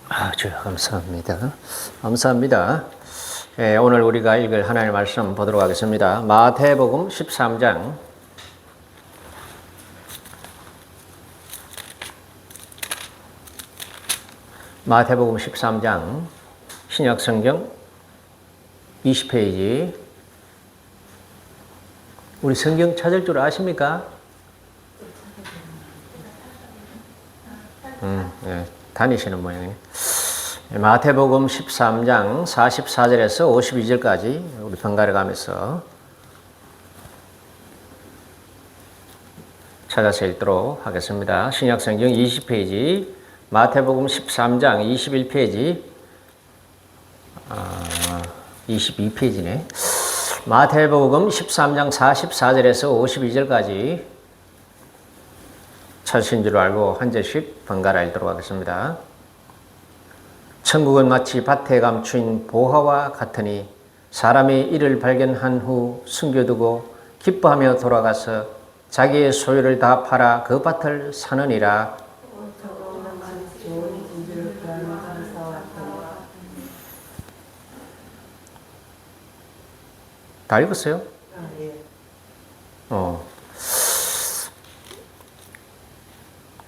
아주 감사합니다. 감사합니다. 오늘 우리가 읽을 하나님의 말씀 보도록 하겠습니다. 마태복음 13장 마태복음 13장 신약성경 20페이지. 우리 성경 찾을 줄 아십니까? 네, 다니시는 모양이네. 마태복음 13장 44절에서 52절까지 우리 번갈아 가면서 찾아서 읽도록 하겠습니다. 신약성경 20페이지, 마태복음 13장 21페이지, 22페이지네. 마태복음 13장 44절에서 52절까지 찾으신 줄 알고 한 절씩 번갈아 읽도록 하겠습니다. 천국은 마치 밭에 감추인 보화와 같으니 사람이 이를 발견한 후 숨겨두고 기뻐하며 돌아가서 자기의 소유를 다 팔아 그 밭을 사느니라. 다 읽었어요?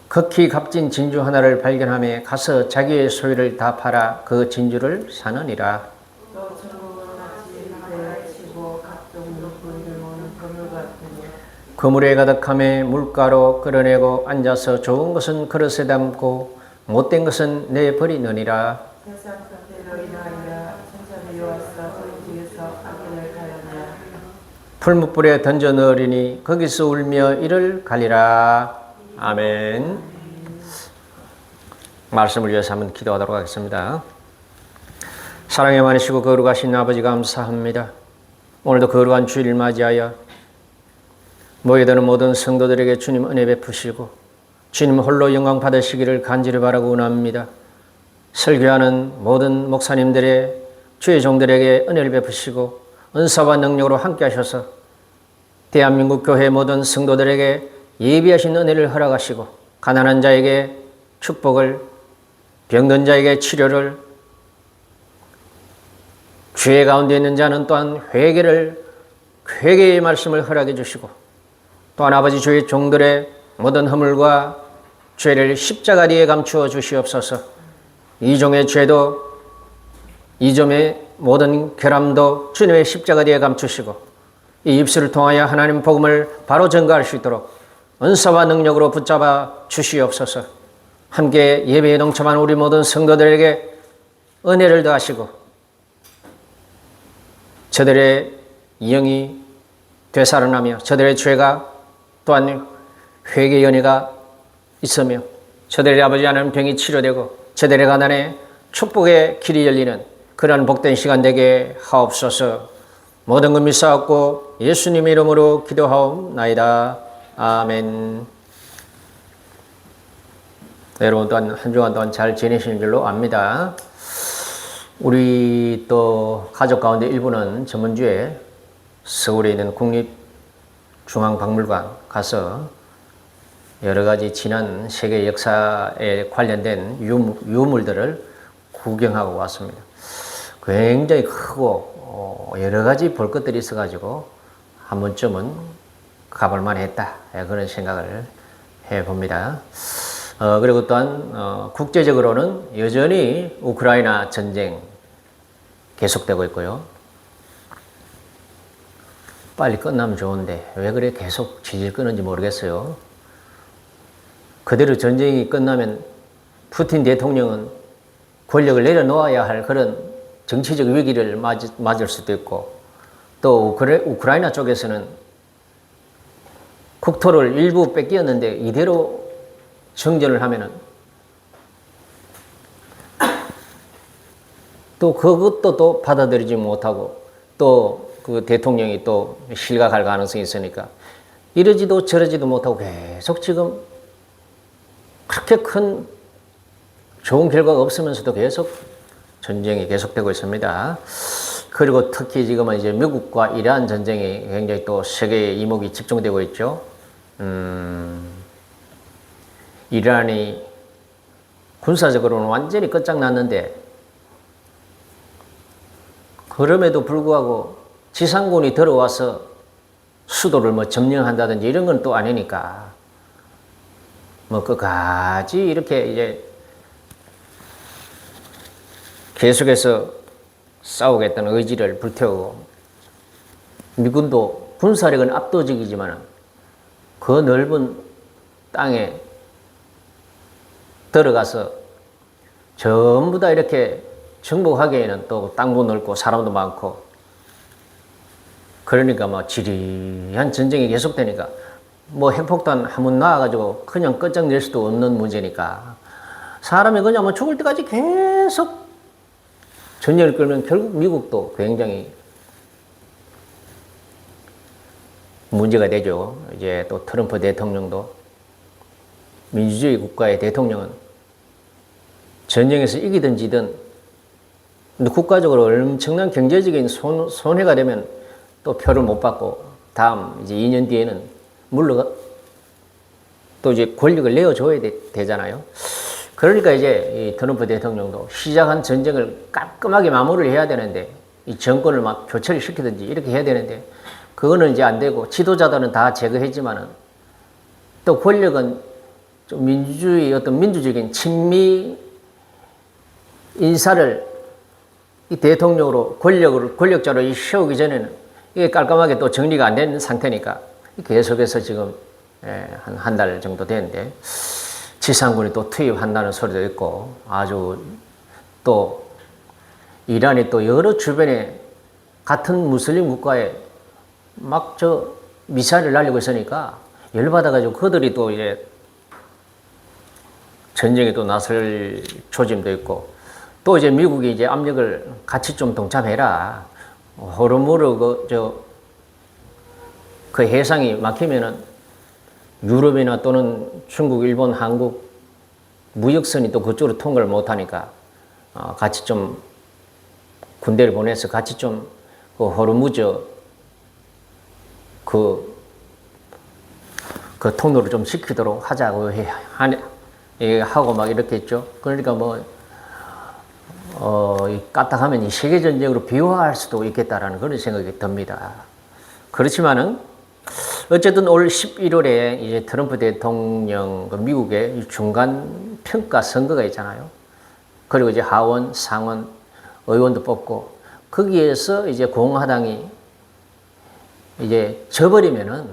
극히 값진 진주 하나를 발견하며 가서 자기의 소유를 다 팔아 그 진주를 사느니라. 그물에 가득함에 물가로 끌어내고 앉아서 좋은 것은 그릇에 담고 못된 것은 내버리느니라. 풀무불에 던져 넣으리니 거기서 울며 이를 갈리라. 아멘. 말씀을 위해서 한번 기도하도록 하겠습니다. 사랑에 많으시고 거룩하신 아버지 감사합니다. 오늘도 거룩한 주일을 맞이하여 모여드는 모든 성도들에게 주님 은혜 베푸시고 주님 홀로 영광 받으시기를 간절히 바라고 원합니다. 설교하는 모든 목사님들의 주의 종들에게 은혜를 베푸시고 은사와 능력으로 함께 하셔서 대한민국 교회 모든 성도들에게 예비하신 은혜를 허락하시고 가난한 자에게 축복을, 병든 자에게 치료를, 죄 가운데 있는 자는 또한 회개의 말씀을 허락해 주시고 또한 아버지 주의 종들의 모든 허물과 죄를 십자가 뒤에 감추어 주시옵소서. 이종의 죄도 이점의 모든 결함도 주님의 십자가 뒤에 감추시고 이 입술을 통하여 하나님 복음을 바로 전가할 수 있도록 은사와 능력으로 붙잡아 주시옵소서. 함께 예배에 동참한 우리 모든 성도들에게 은혜를 더하시고 저들의 영이 되살아나며 저들의 죄가 또한 회개 연회가 있으며 저들의 아버지 하나님 병이 치료되고 저들의 가난에 축복의 길이 열리는 그런 복된 시간 되게 하옵소서. 모든 것 믿사옵고 예수님의 이름으로 기도하옵나이다. 아멘. 여러분 또한 한 주간 동안 잘 지내시는 줄로 압니다. 우리 또 가족 가운데 일부는 저번주에 서울에 있는 국립중앙박물관 가서 여러 가지 지난 세계 역사에 관련된 유물들을 구경하고 왔습니다. 굉장히 크고 여러 가지 볼 것들이 있어가지고 한 번쯤은 가볼만 했다, 그런 생각을 해봅니다. 그리고 또한 국제적으로는 여전히 우크라이나 전쟁 계속되고 있고요. 빨리 끝나면 좋은데 왜 그래 계속 질질 끄는지 모르겠어요. 그대로 전쟁이 끝나면 푸틴 대통령은 권력을 내려놓아야 할 그런 정치적 위기를 맞을 수도 있고 또 우크라이나 쪽에서는 국토를 일부 뺏겼는데 이대로 정전을 하면은 또 그것도 또 받아들이지 못하고 또 그 대통령이 또 실각할 가능성이 있으니까 이러지도 저러지도 못하고 계속 지금 그렇게 큰 좋은 결과가 없으면서도 계속 전쟁이 계속되고 있습니다. 그리고 특히 지금은 이제 미국과 이란 전쟁이 굉장히 또 세계의 이목이 집중되고 있죠. 이란이 군사적으로는 완전히 끝장났는데 그럼에도 불구하고 지상군이 들어와서 수도를 뭐 점령한다든지 이런 건 또 아니니까 뭐 끝까지 이렇게 이제 계속해서 싸우겠다는 의지를 불태우고 미군도 군사력은 압도적이지만 그 넓은 땅에 들어가서 전부 다 이렇게 정복하기에는 또 땅도 넓고 사람도 많고 그러니까 뭐 지리한 전쟁이 계속되니까 뭐 핵폭탄 한 번 놔가지고 그냥 끝장낼 수도 없는 문제니까 사람이 그냥 뭐 죽을 때까지 계속 전쟁을 끌면 결국 미국도 굉장히 문제가 되죠. 이제 또 트럼프 대통령도 민주주의 국가의 대통령은 전쟁에서 이기든 지든 국가적으로 엄청난 경제적인 손해가 되면 또 표를 못 받고 다음 이제 2년 뒤에는 물러가 또 이제 권력을 내어줘야 되잖아요. 그러니까 이제 이 트럼프 대통령도 시작한 전쟁을 깔끔하게 마무리를 해야 되는데 이 정권을 막 교체를 시키든지 이렇게 해야 되는데 그거는 이제 안 되고 지도자들은 다 제거했지만은 또 권력은 좀 민주주의 어떤 민주적인 친미 인사를 이 대통령으로 권력자로 세우기 전에는 이게 깔끔하게 또 정리가 안 된 상태니까 계속해서 지금 한 달 정도 됐는데 지상군이 또 투입한다는 소리도 있고 아주 또 이란이 또 여러 주변에 같은 무슬림 국가에 막 저 미사일을 날리고 있으니까 열받아가지고 그들이 또 이제 전쟁에 또 나설 조짐도 있고 또 이제 미국이 이제 압력을 같이 좀 동참해라. 호르무르 그 해상이 막히면은 유럽이나 또는 중국, 일본, 한국 무역선이 또 그쪽으로 통과를 못하니까 같이 좀 군대를 보내서 같이 좀 그 호르무즈 그 통로를 좀 시키도록 하자고 하고 막 이렇게 했죠. 그러니까 뭐 까딱하면 이 세계전쟁으로 비화할 수도 있겠다라는 그런 생각이 듭니다. 그렇지만은 어쨌든 올 11월에 이제 트럼프 대통령 미국의 중간 평가 선거가 있잖아요. 그리고 이제 하원, 상원, 의원도 뽑고 거기에서 이제 공화당이 이제 져버리면은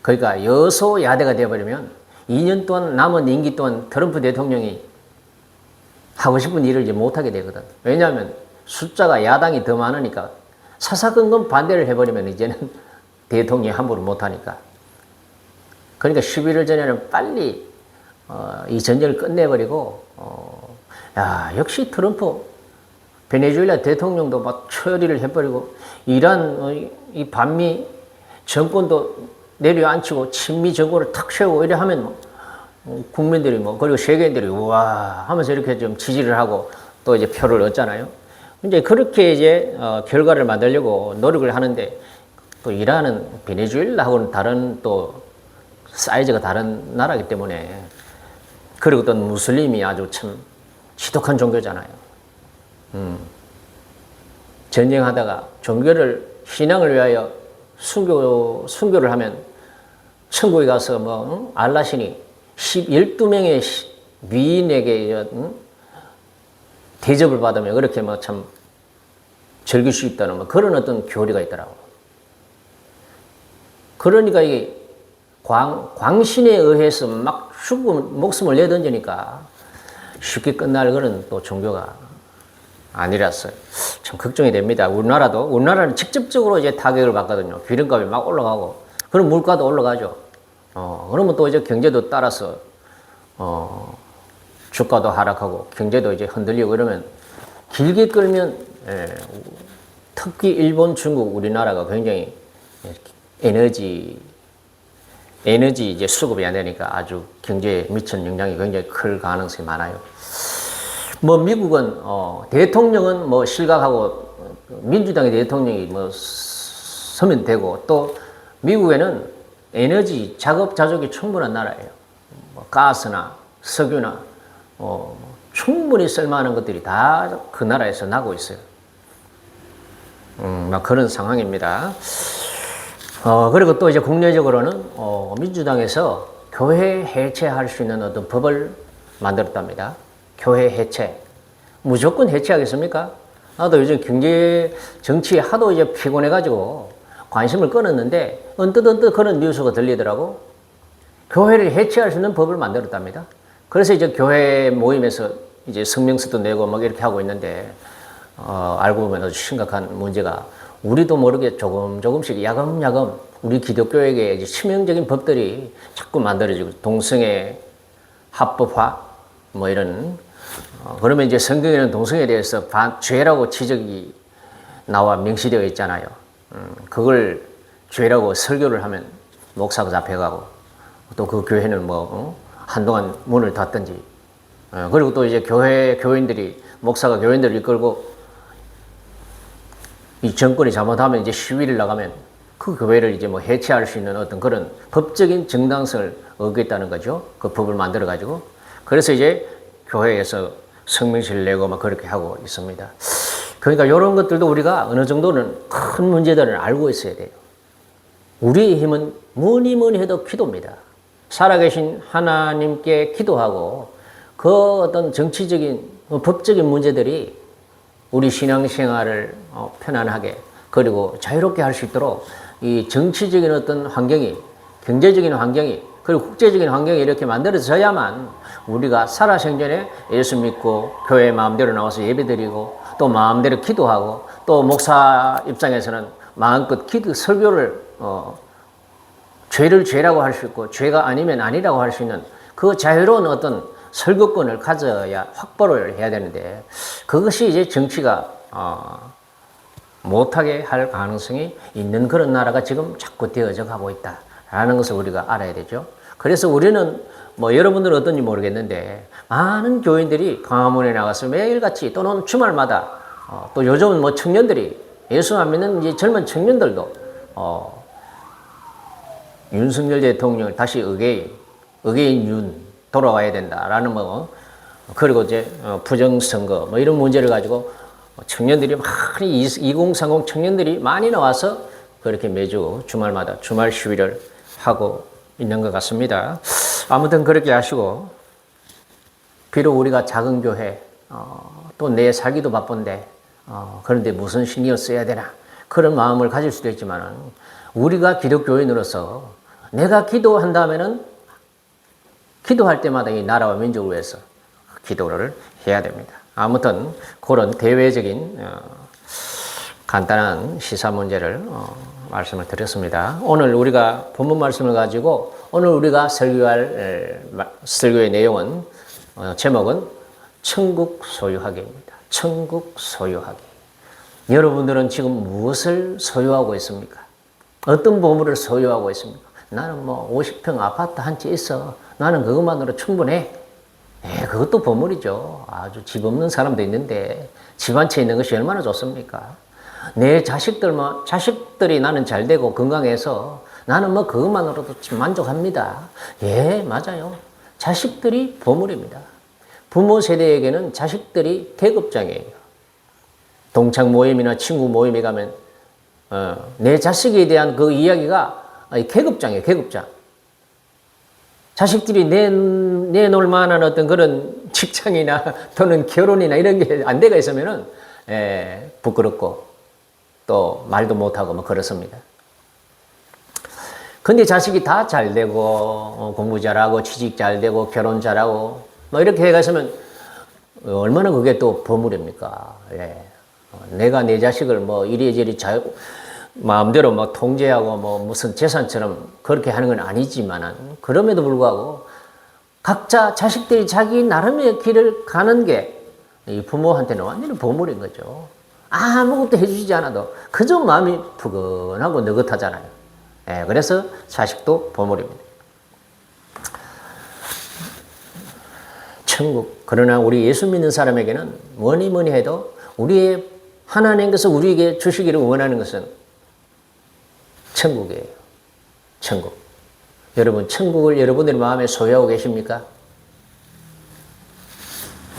그러니까 여소야대가 되어버리면 2년 동안 남은 임기 동안 트럼프 대통령이 하고 싶은 일을 이제 못하게 되거든. 왜냐하면 숫자가 야당이 더 많으니까 사사건건 반대를 해버리면 이제는 대통령이 함부로 못하니까. 그러니까 11월 전에는 빨리 이 전쟁을 끝내버리고 역시 트럼프 베네수엘라 대통령도 막 처리를 해버리고 이란 이 반미 정권도 내려앉히고 친미 정권을 탁 세우고 이래 하면 국민들이 그리고 세계인들이 우와 하면서 이렇게 좀 지지를 하고 또 이제 표를 얻잖아요. 이제 그렇게 이제 결과를 만들려고 노력을 하는데 또 이란은 베네수엘라하고는 다른 또 사이즈가 다른 나라이기 때문에 그리고 또 무슬림이 아주 참 지독한 종교잖아요. 전쟁하다가 신앙을 위하여 순교를 하면 천국에 가서 알라신이 12명의 위인에게 대접을 받으면 그렇게 참 즐길 수 있다는 그런 어떤 교리가 있더라고. 그러니까 이게 광신에 의해서 막 목숨을 내던지니까 쉽게 끝날 그런 또 종교가 아니라서 참 걱정이 됩니다. 우리나라는 직접적으로 이제 타격을 받거든요. 기름값이 막 올라가고, 그럼 물가도 올라가죠. 그러면 또 이제 경제도 따라서, 주가도 하락하고, 경제도 이제 흔들리고 이러면, 길게 끌면, 특히 일본, 중국, 우리나라가 굉장히 에너지 이제 수급이 안 되니까 아주 경제에 미친 영향이 굉장히 클 가능성이 많아요. 미국은, 대통령은 실각하고, 민주당의 대통령이 서면 되고, 또, 미국에는 에너지, 자급자족이 충분한 나라예요. 가스나, 석유나, 충분히 쓸만한 것들이 다 그 나라에서 나고 있어요. 막 그런 상황입니다. 그리고 또 이제 국내적으로는 민주당에서 교회 해체할 수 있는 어떤 법을 만들었답니다. 교회 해체. 무조건 해체하겠습니까? 나도 요즘 경제, 정치에 하도 이제 피곤해가지고 관심을 끊었는데 언뜻 그런 뉴스가 들리더라고. 교회를 해체할 수 있는 법을 만들었답니다. 그래서 이제 교회 모임에서 이제 성명서도 내고 막 이렇게 하고 있는데, 알고 보면 아주 심각한 문제가 우리도 모르게 조금씩 야금야금 우리 기독교에게 이제 치명적인 법들이 자꾸 만들어지고, 동성애 합법화 뭐 이런, 그러면 이제 성경에는 동성애에 대해서 죄라고 지적이 나와 명시되어 있잖아요. 그걸 죄라고 설교를 하면 목사가 잡혀가고, 또 그 교회는 한동안 문을 닫든지, 그리고 또 이제 교인들이, 목사가 교인들을 이끌고 이 정권이 잘못하면 이제 시위를 나가면 그 교회를 이제 해체할 수 있는 어떤 그런 법적인 정당성을 얻겠다는 거죠. 그 법을 만들어가지고. 그래서 이제 교회에서 성명서를 내고 막 그렇게 하고 있습니다. 그러니까 이런 것들도 우리가 어느 정도는 큰 문제들을 알고 있어야 돼요. 우리의 힘은 뭐니 해도 기도입니다. 살아계신 하나님께 기도하고 그 어떤 정치적인, 법적인 문제들이 우리 신앙생활을 편안하게 그리고 자유롭게 할 수 있도록 이 정치적인 어떤 환경이, 경제적인 환경이, 그리고 국제적인 환경이 이렇게 만들어져야만 우리가 살아생전에 예수 믿고 교회 마음대로 나와서 예배드리고 또 마음대로 기도하고 또 목사 입장에서는 마음껏 설교를 죄를 죄라고 할 수 있고 죄가 아니면 아니라고 할 수 있는 그 자유로운 어떤 설교권을 가져야 확보를 해야 되는데, 그것이 이제 정치가 못하게 할 가능성이 있는 그런 나라가 지금 자꾸 되어져 가고 있다라는 것을 우리가 알아야 되죠. 그래서 우리는 여러분들은 어떤지 모르겠는데 많은 교인들이 광화문에 나가서 매일같이 또는 주말마다 또 요즘은 청년들이, 예수 안 믿는 이제 젊은 청년들도 윤석열 대통령을 다시 의계인 윤 돌아와야 된다라는 그리고 이제 부정선거 이런 문제를 가지고 청년들이 많이 2030 청년들이 많이 나와서 그렇게 매주 주말마다 주말 시위를 하고 있는 것 같습니다. 아무튼 그렇게 하시고, 비록 우리가 작은 교회, 또 내 살기도 바쁜데 그런데 무슨 신경을 써야 되나 그런 마음을 가질 수도 있지만, 우리가 기독교인으로서 내가 기도한다면은 기도할 때마다 이 나라와 민족을 위해서 기도를 해야 됩니다. 아무튼 그런 대외적인 간단한 시사 문제를 말씀을 드렸습니다. 오늘 우리가 본문 말씀을 가지고 오늘 우리가 설교할 설교의 내용은 제목은 천국 소유하기입니다. 천국 소유하기. 여러분들은 지금 무엇을 소유하고 있습니까? 어떤 보물을 소유하고 있습니까? 나는 50평 아파트 한 채 있어. 나는 그것만으로 충분해. 그것도 보물이죠. 아주 집 없는 사람도 있는데 집 한 채 있는 것이 얼마나 좋습니까? 내 자식들이 나는 잘 되고 건강해서 나는 그것만으로도 만족합니다. 맞아요. 자식들이 보물입니다. 부모 세대에게는 자식들이 계급장이에요. 동창 모임이나 친구 모임에 가면 내 자식에 대한 그 이야기가 계급장이에요. 계급장. 자식들이 내놓을 만한 어떤 그런 직장이나 또는 결혼이나 이런 게 안 돼가 있으면은 부끄럽고 또 말도 못하고 그렇습니다. 근데 자식이 다 잘 되고 공부 잘하고 취직 잘 되고 결혼 잘하고 이렇게 해가 있으면 얼마나 그게 또 보물입니까? 내가 내 자식을 이리저리 마음대로 통제하고 무슨 재산처럼 그렇게 하는 건 아니지만, 그럼에도 불구하고 각자 자식들이 자기 나름의 길을 가는 게 이 부모한테는 완전히 보물인 거죠. 아무것도 해주지 않아도 그저 마음이 푸근하고 느긋하잖아요. 그래서 자식도 보물입니다. 천국. 그러나 우리 예수 믿는 사람에게는 뭐니 해도 우리의 하나님께서 우리에게 주시기를 원하는 것은 천국이에요. 천국. 여러분, 천국을 여러분들의 마음에 소유하고 계십니까?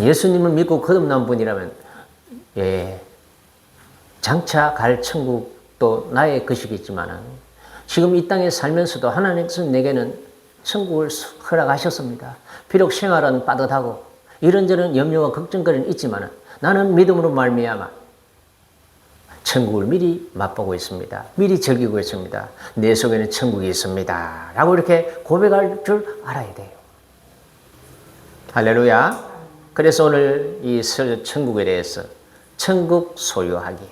예수님을 믿고 거듭난 분이라면 예, 장차 갈 천국도 나의 것이겠지만 지금 이 땅에 살면서도 하나님께서 내게는 천국을 허락하셨습니다. 비록 생활은 빠듯하고 이런저런 염려와 걱정거리는 있지만 나는 믿음으로 말미암아 천국을 미리 맛보고 있습니다. 미리 즐기고 있습니다. 내 속에는 천국이 있습니다. 라고 이렇게 고백할 줄 알아야 돼요. 할렐루야. 그래서 오늘 이 천국에 대해서 천국 소유하기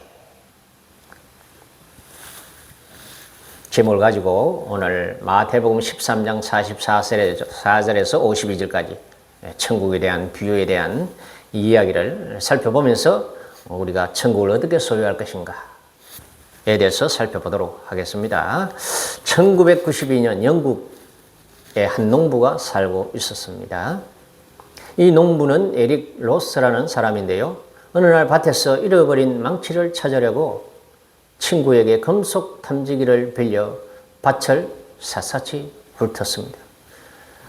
제목을 가지고 오늘 마태복음 13장 44절에서 52절까지 천국에 대한 비유에 대한 이야기를 살펴보면서 우리가 천국을 어떻게 소유할 것인가에 대해서 살펴보도록 하겠습니다. 1992년 영국의 한 농부가 살고 있었습니다. 이 농부는 에릭 로스라는 사람인데요. 어느 날 밭에서 잃어버린 망치를 찾으려고 친구에게 금속 탐지기를 빌려 밭을 샅샅이 훑었습니다.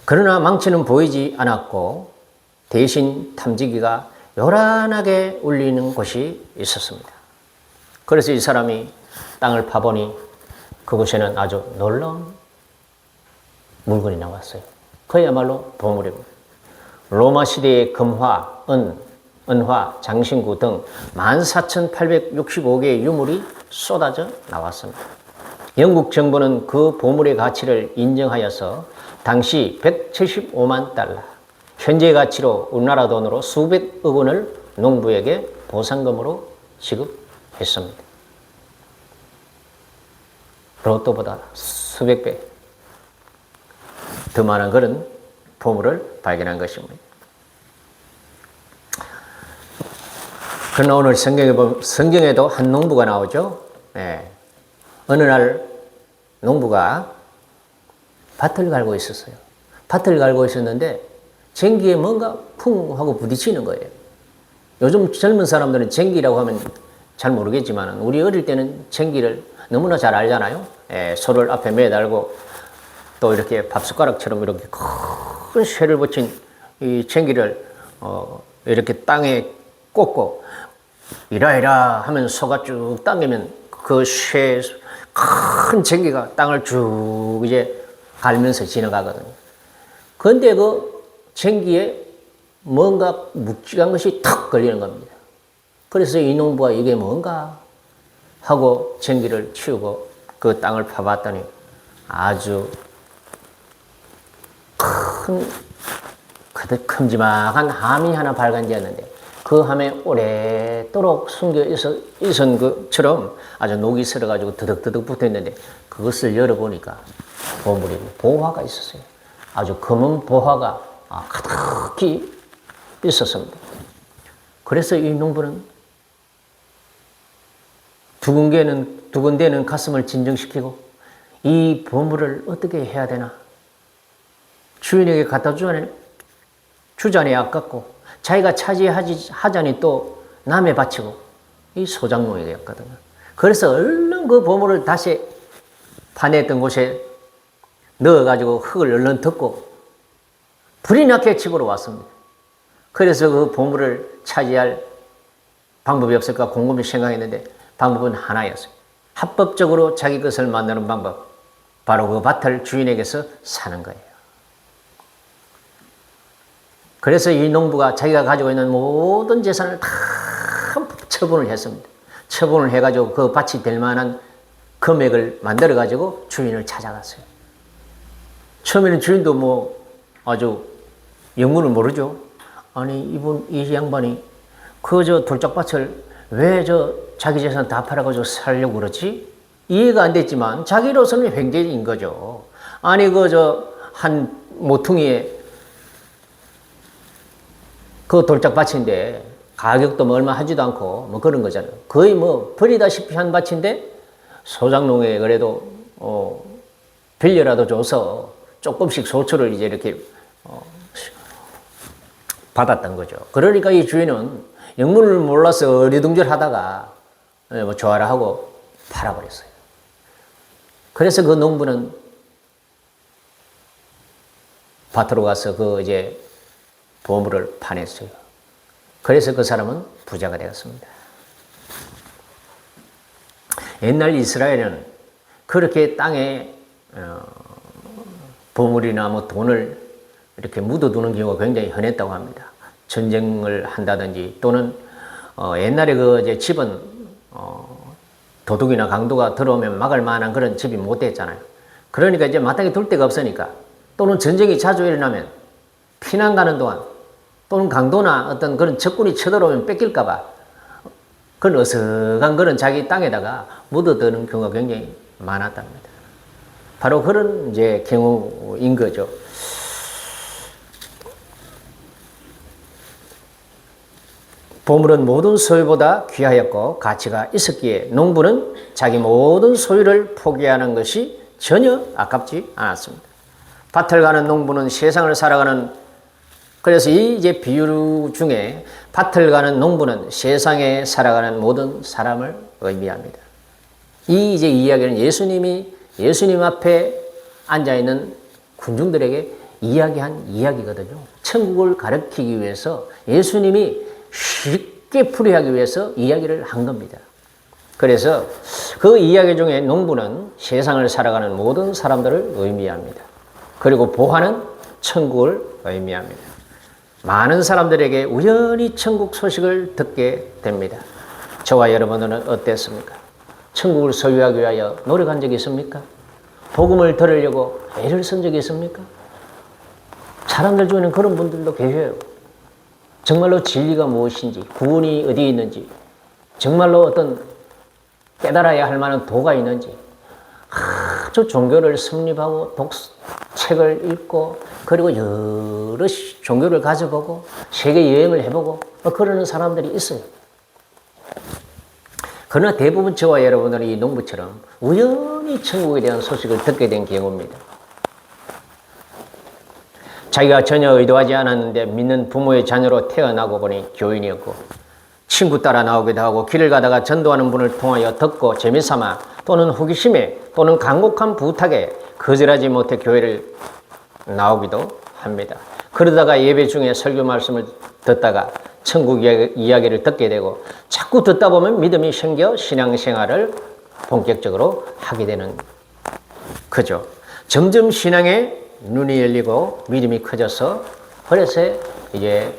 그러나 망치는 보이지 않았고 대신 탐지기가 요란하게 울리는 곳이 있었습니다. 그래서 이 사람이 땅을 파보니 그곳에는 아주 놀라운 물건이 나왔어요. 그야말로 보물입니다. 로마 시대의 금화, 은화, 장신구 등 14,865개의 유물이 쏟아져 나왔습니다. 영국 정부는 그 보물의 가치를 인정하여서 당시 175만 달러, 현재 가치로 우리나라 돈으로 수백억 원을 농부에게 보상금으로 지급했습니다. 로또보다 수백 배 더 많은 그런 보물을 발견한 것입니다. 그러나 오늘 성경에도 한 농부가 나오죠. 네. 어느 날 농부가 밭을 갈고 있었어요. 밭을 갈고 있었는데 쟁기에 뭔가 쿵 하고 부딪히는 거예요. 요즘 젊은 사람들은 쟁기라고 하면 잘 모르겠지만 우리 어릴 때는 쟁기를 너무나 잘 알잖아요. 예, 소를 앞에 매달고 또 이렇게 밥숟가락처럼 이렇게 큰 쇠를 붙인 이 쟁기를 이렇게 땅에 꽂고 이라 하면 소가 쭉 당기면 그 쇠 큰 쟁기가 땅을 쭉 이제 갈면서 지나가거든요. 그런데 그 쟁기에 뭔가 묵직한 것이 탁 걸리는 겁니다. 그래서 이 농부가 이게 뭔가 하고 쟁기를 치우고 그 땅을 파봤더니 아주 큰 큼지막한 함이 하나 발견되었는데 그 함에 오래도록 숨겨 있은 것처럼 아주 녹이 슬어가지고 드득드득 붙어 있는데 그것을 열어보니까 보물이 보화가 있었어요. 아주 검은 보화가 가득히 있었습니다. 그래서 이 농부는 두근대는 가슴을 진정시키고 이 보물을 어떻게 해야 되나? 주인에게 갖다 주자니 아깝고 자기가 차지하자니 또 남에 바치고 이 소장농에게였거든요. 그래서 얼른 그 보물을 다시 파냈던 곳에 넣어가지고 흙을 얼른 덮고 불이 나게 집으로 왔습니다. 그래서 그 보물을 차지할 방법이 없을까 곰곰이 생각했는데 방법은 하나였어요. 합법적으로 자기 것을 만드는 방법, 바로 그 밭을 주인에게서 사는 거예요. 그래서 이 농부가 자기가 가지고 있는 모든 재산을 다 처분을 했습니다. 처분을 해가지고 그 밭이 될 만한 금액을 만들어가지고 주인을 찾아갔어요. 처음에는 주인도 아주 영문을 모르죠. 아니, 이 양반이 돌짝밭을 왜 자기 재산 다 팔아가지고 살려고 그러지? 이해가 안 됐지만 자기로서는 횡재인 거죠. 아니, 한 모퉁이에 그 돌짝밭인데 가격도 얼마 하지도 않고 그런 거잖아요. 거의 버리다시피 한 밭인데 소장농에 그래도 빌려라도 줘서 조금씩 소출을 이제 이렇게 받았던 거죠. 그러니까 이 주인은 영문을 몰라서 어리둥절하다가 좋아라 하고 팔아버렸어요. 그래서 그 농부는 밭으로 가서 이제 보물을 파냈어요. 그래서 그 사람은 부자가 되었습니다. 옛날 이스라엘은 그렇게 땅에 보물이나 뭐 돈을 이렇게 묻어두는 경우가 굉장히 흔했다고 합니다. 전쟁을 한다든지 또는 옛날에 그 이제 집은 도둑이나 강도가 들어오면 막을 만한 그런 집이 못 됐잖아요. 그러니까 이제 마땅히 둘 데가 없으니까 또는 전쟁이 자주 일어나면 피난 가는 동안 또는 강도나 어떤 그런 적군이 쳐들어오면 뺏길까봐 그런 어색한 그런 자기 땅에다가 묻어두는 경우가 굉장히 많았답니다. 바로 그런 이제 경우인 거죠. 보물은 모든 소유보다 귀하였고 가치가 있었기에 농부는 자기 모든 소유를 포기하는 것이 전혀 아깝지 않았습니다. 밭을 가는 농부는 세상을 살아가는, 그래서 이 이제 비유 중에 밭을 가는 농부는 세상에 살아가는 모든 사람을 의미합니다. 이 이제 이야기는 예수님 앞에 앉아있는 군중들에게 이야기한 이야기거든요. 천국을 가르치기 위해서 예수님이 쉽게 풀이하기 위해서 이야기를 한 겁니다. 그래서 그 이야기 중에 농부는 세상을 살아가는 모든 사람들을 의미합니다. 그리고 보화는 천국을 의미합니다. 많은 사람들에게 우연히 천국 소식을 듣게 됩니다. 저와 여러분들은 어땠습니까? 천국을 소유하기 위하여 노력한 적이 있습니까? 복음을 들으려고 애를 쓴 적이 있습니까? 사람들 중에는 그런 분들도 계셔요. 정말로 진리가 무엇인지, 구원이 어디에 있는지, 정말로 어떤 깨달아야 할 만한 도가 있는지 아주 종교를 섭렵하고 책을 읽고 그리고 여러 종교를 가져보고 세계 여행을 해보고 그러는 사람들이 있어요. 그러나 대부분 저와 여러분들은 이 농부처럼 우연히 천국에 대한 소식을 듣게 된 경우입니다. 자기가 전혀 의도하지 않았는데 믿는 부모의 자녀로 태어나고 보니 교인이었고 친구 따라 나오기도 하고 길을 가다가 전도하는 분을 통하여 듣고 재미삼아 또는 호기심에 또는 간곡한 부탁에 거절하지 못해 교회를 나오기도 합니다. 그러다가 예배 중에 설교 말씀을 듣다가 천국 이야기를 듣게 되고 자꾸 듣다 보면 믿음이 생겨 신앙생활을 본격적으로 하게 되는 거죠. 점점 신앙에 눈이 열리고 믿음이 커져서 그래서 이제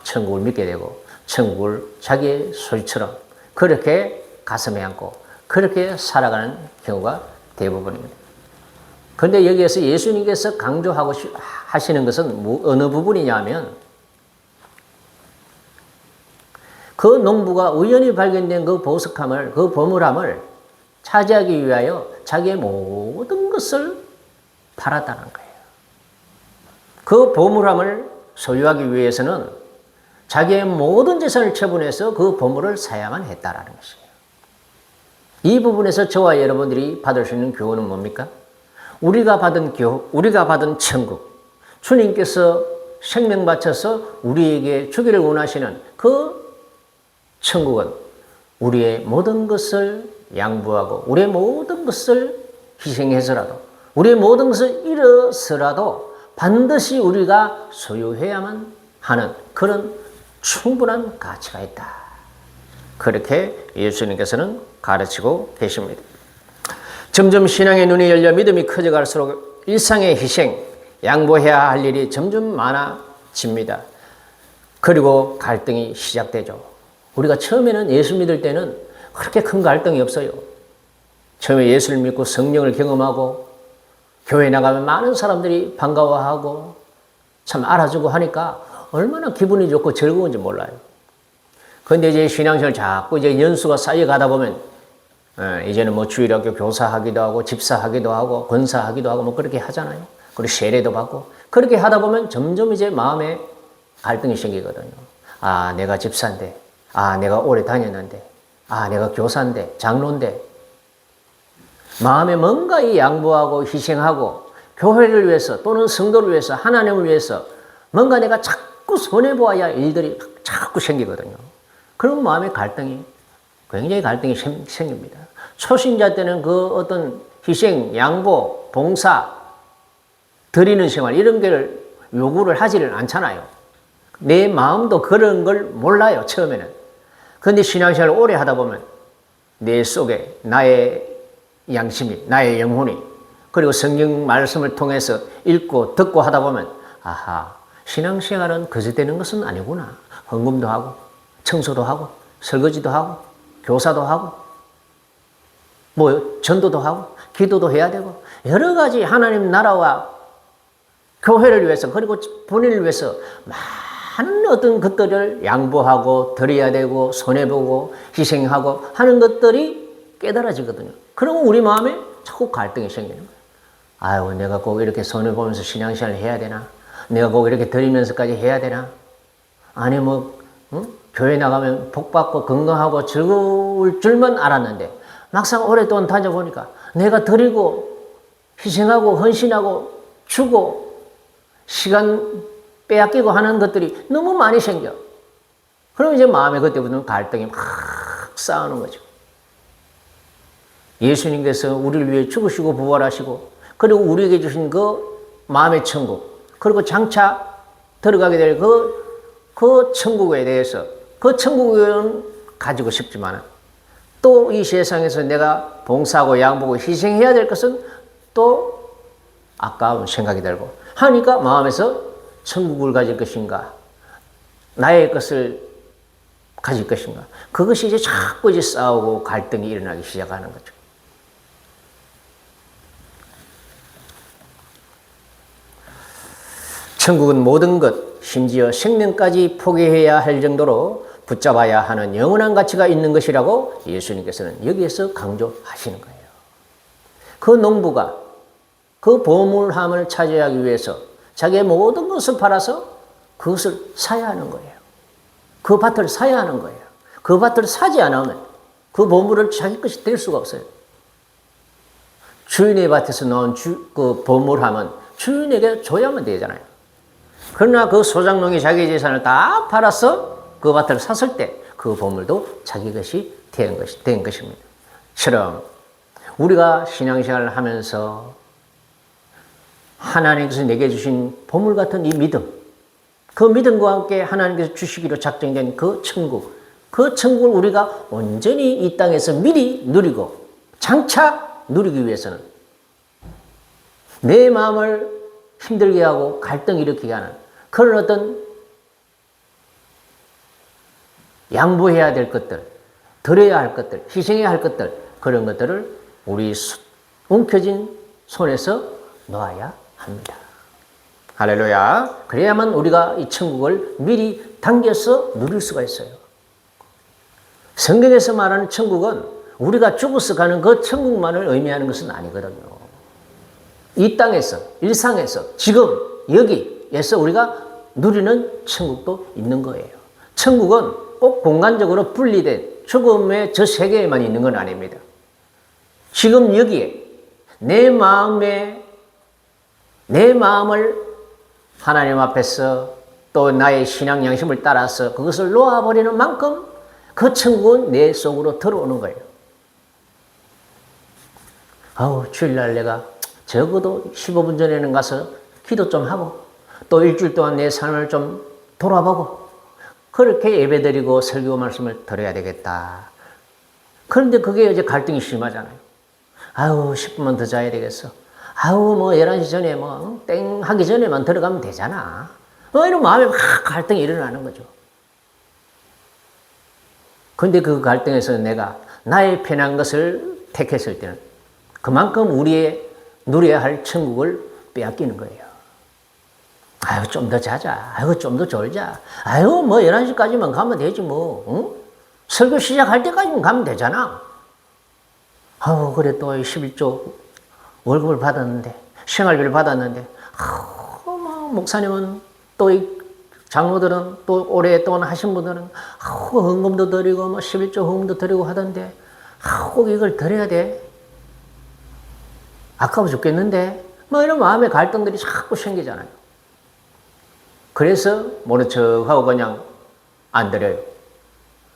천국을 믿게 되고 천국을 자기의 소유처럼 그렇게 가슴에 안고 그렇게 살아가는 경우가 대부분입니다. 그런데 여기에서 예수님께서 강조하고 하시는 것은 어느 부분이냐면 그 농부가 우연히 발견된 그 보석함을, 그 보물함을 차지하기 위하여 자기의 모든 것을 팔았다는 거예요. 그 보물함을 소유하기 위해서는 자기의 모든 재산을 처분해서 그 보물을 사야만 했다라는 것이에요. 이 부분에서 저와 여러분들이 받을 수 있는 교훈은 뭡니까? 우리가 받은 천국, 주님께서 생명 바쳐서 우리에게 주기를 원하시는 그 천국은 우리의 모든 것을 양보하고 우리의 모든 것을 희생해서라도 우리의 모든 것을 잃어서라도 반드시 우리가 소유해야만 하는 그런 충분한 가치가 있다. 그렇게 예수님께서는 가르치고 계십니다. 점점 신앙의 눈이 열려 믿음이 커져갈수록 일상의 희생, 양보해야 할 일이 점점 많아집니다. 그리고 갈등이 시작되죠. 우리가 처음에는 예수 믿을 때는 그렇게 큰 갈등이 없어요. 처음에 예수를 믿고 성령을 경험하고 교회 나가면 많은 사람들이 반가워하고 참 알아주고 하니까 얼마나 기분이 좋고 즐거운지 몰라요. 그런데 이제 신앙생활 자꾸 이제 연수가 쌓여가다 보면 이제는 뭐 주일학교 교사하기도 하고 집사하기도 하고 권사하기도 하고 뭐 그렇게 하잖아요. 그리고 세례도 받고 그렇게 하다 보면 점점 이제 마음에 갈등이 생기거든요. 아, 내가 집사인데, 아, 내가 오래 다녔는데, 아, 내가 교사인데, 장로인데 마음에 뭔가 이 양보하고 희생하고 교회를 위해서 또는 성도를 위해서 하나님을 위해서 뭔가 내가 자꾸 손해보아야 일들이 자꾸 생기거든요. 그런 마음의 갈등이 굉장히 갈등이 생깁니다. 초신자 때는 그 어떤 희생, 양보, 봉사, 드리는 생활 이런 걸 요구를 하지를 않잖아요. 내 마음도 그런 걸 몰라요, 처음에는. 그런데 신앙생활을 오래 하다 보면 내 속에 나의 양심이, 나의 영혼이, 그리고 성경 말씀을 통해서 읽고 듣고 하다 보면 아하, 신앙생활은 그저 되는 것은 아니구나. 헌금도 하고 청소도 하고 설거지도 하고 교사도 하고 뭐 전도도 하고 기도도 해야 되고 여러 가지 하나님 나라와 교회를 위해서 그리고 본인을 위해서 많은 어떤 것들을 양보하고 드려야 되고 손해보고 희생하고 하는 것들이 깨달아지거든요. 그러면 우리 마음에 자꾸 갈등이 생기는 거예요. 아유, 내가 꼭 이렇게 손해보면서 신앙생활을 해야 되나? 내가 꼭 이렇게 드리면서까지 해야 되나? 아니 교회 나가면 복받고 건강하고 즐거울 줄만 알았는데 막상 오랫동안 다녀보니까 내가 드리고 희생하고 헌신하고 주고 시간 빼앗기고 하는 것들이 너무 많이 생겨. 그럼 이제 마음에 그때부터는 갈등이 막 쌓이는 거죠. 예수님께서 우리를 위해 죽으시고 부활하시고 그리고 우리에게 주신 그 마음의 천국 그리고 장차 들어가게 될 그 천국에 대해서 그 천국은 가지고 싶지만 또 이 세상에서 내가 봉사하고 양보하고 희생해야 될 것은 또 아까운 생각이 들고 하니까 마음에서 천국을 가질 것인가 나의 것을 가질 것인가 그것이 이제 자꾸 이제 싸우고 갈등이 일어나기 시작하는 거죠. 천국은 모든 것 심지어 생명까지 포기해야 할 정도로 붙잡아야 하는 영원한 가치가 있는 것이라고 예수님께서는 여기에서 강조하시는 거예요. 그 농부가 그 보물함을 차지하기 위해서 자기의 모든 것을 팔아서 그것을 사야 하는 거예요. 그 밭을 사야 하는 거예요. 그 밭을 사지 않으면 그 보물을 자기 것이 될 수가 없어요. 주인의 밭에서 나온 그 보물함은 주인에게 줘야만 되잖아요. 그러나 그 소장농이 자기 재산을 다 팔아서 그 밭을 샀을 때 그 보물도 자기 것이 된 것입니다. 처럼 우리가 신앙생활을 하면서 하나님께서 내게 주신 보물 같은 이 믿음, 그 믿음과 함께 하나님께서 주시기로 작정된 그 천국을 우리가 온전히 이 땅에서 미리 누리고 장차 누리기 위해서는 내 마음을 힘들게 하고 갈등을 일으키게 하는 그런 어떤 양보해야 될 것들, 드려야 할 것들, 희생해야 할 것들 그런 것들을 우리 움켜진 손에서 놓아야 합니다. 할렐루야. 그래야만 우리가 이 천국을 미리 당겨서 누릴 수가 있어요. 성경에서 말하는 천국은 우리가 죽어서 가는 그 천국만을 의미하는 것은 아니거든요. 이 땅에서, 일상에서, 지금, 여기에서 우리가 누리는 천국도 있는 거예요. 천국은 꼭 공간적으로 분리된 죽음의 저 세계에만 있는 건 아닙니다. 지금 여기에 내 마음을 하나님 앞에서 또 나의 신앙 양심을 따라서 그것을 놓아버리는 만큼 그 천국은 내 속으로 들어오는 거예요. 주일날 내가 적어도 15분 전에는 가서 기도 좀 하고 또 일주일 동안 내 삶을 좀 돌아보고 그렇게 예배드리고 설교 말씀을 들어야 되겠다. 그런데 그게 이제 갈등이 심하잖아요. 10분만 더 자야 되겠어. 11시 전에 땡 하기 전에만 들어가면 되잖아. 이런 마음에 막 갈등이 일어나는 거죠. 그런데 그 갈등에서 내가 나의 편한 것을 택했을 때는 그만큼 우리의 누려야 할 천국을 빼앗기는 거예요. 좀 더 자자. 좀 더 졸자. 11시까지만 가면 되지 응? 설교 시작할 때까지만 가면 되잖아. 그래 또 11조 월급을 받았는데 생활비를 받았는데 목사님은 또 이 장로들은 또 오랫동안 하신 분들은 헌금도 드리고 11조 헌금도 드리고 하던데 꼭 이걸 드려야 돼? 아까워 죽겠는데 이런 마음의 갈등들이 자꾸 생기잖아요. 그래서 모른 척하고 그냥 안 드려요.